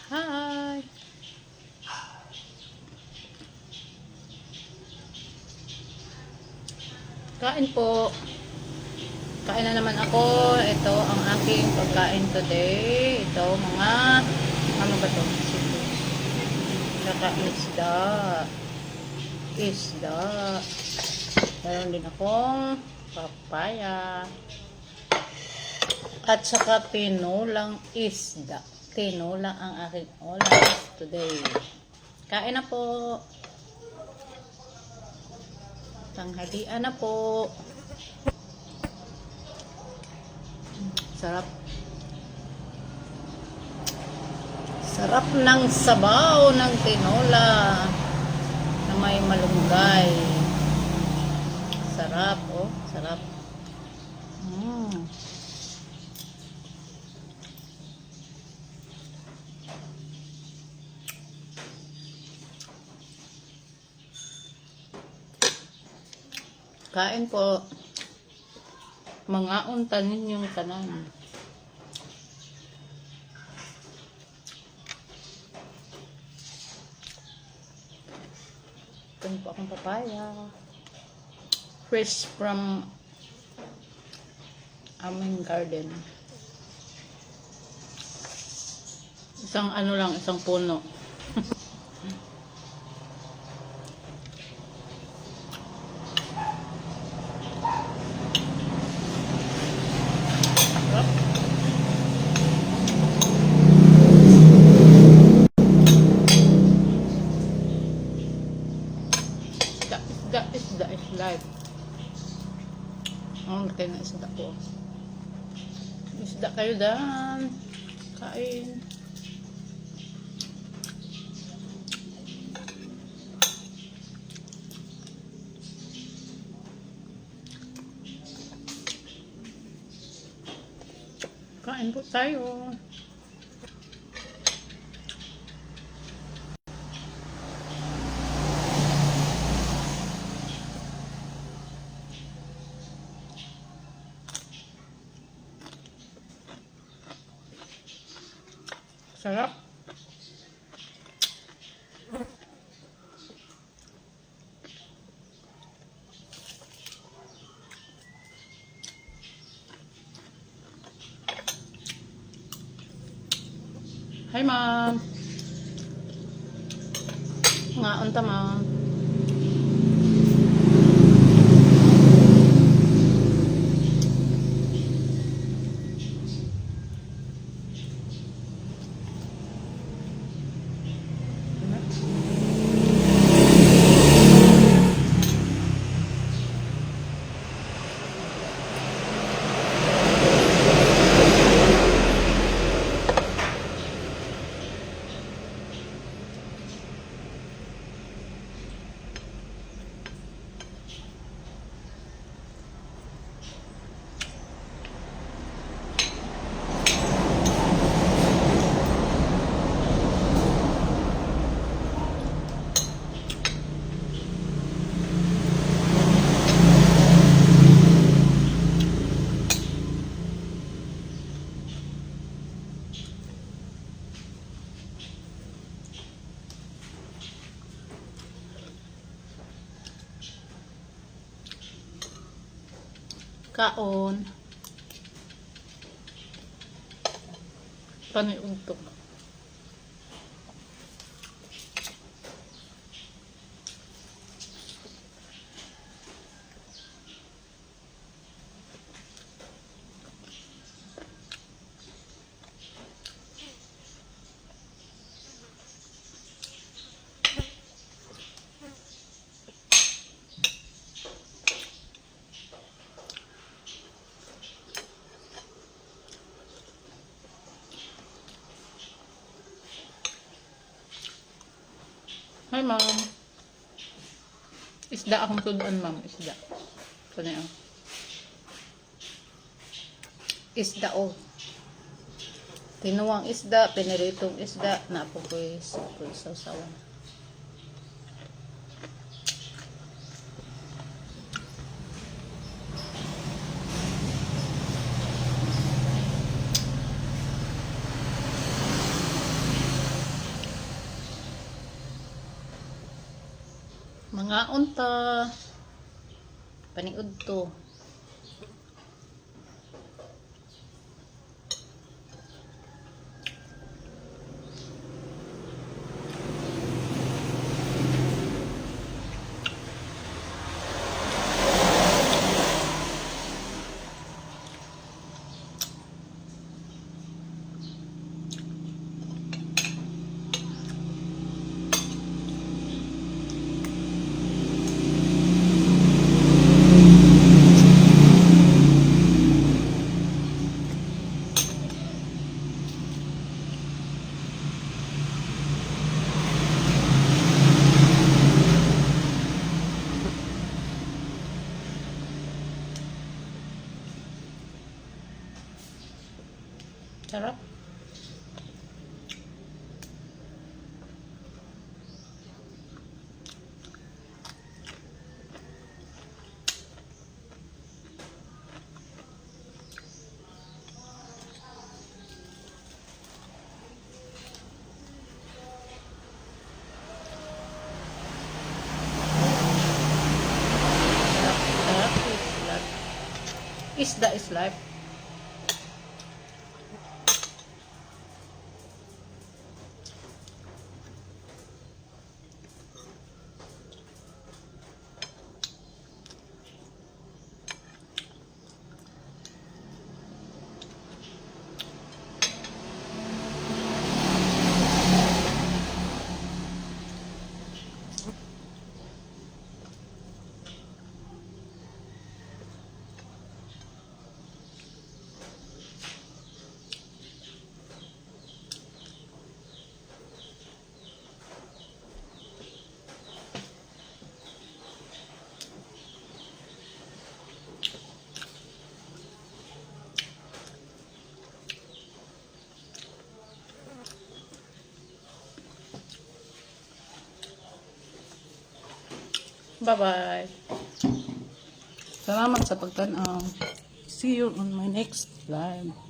Hi! Kain po. Kain na naman ako. Ito ang aking pagkain today. Ito mga, ano ba ito? Saka isda. Isda. Meron din akong papaya. At saka tinulang isda. Tinulang ang aking ulam today. Kain na po. Tanghalian na po. Sarap. Sarap ng sabaw ng tinola na may malunggay. Sarap, oh. Sarap. Kain po. Mga untanin yung tanan. Ito po akong papaya. Fresh from aming garden. Isang ano lang, isang puno. Isda is life. Ang laki na isda ko. Isda kayo dan. Kain. Kain po tayo. Sarap. Hi, ma'am. Nga, unta, ma'am. Kaon. Paniudtok. Hi, ma'am. Isda akong tuduan, ma'am. Isda. Ito na yun. Isda, oh. Tinuwang isda, piniritong isda, napoy sa sawan. Mga unta. Paniud to. Sarap. Sarap is life. Isda is life. Bye-bye. Salamat sa pagtanaw. See you on my next live.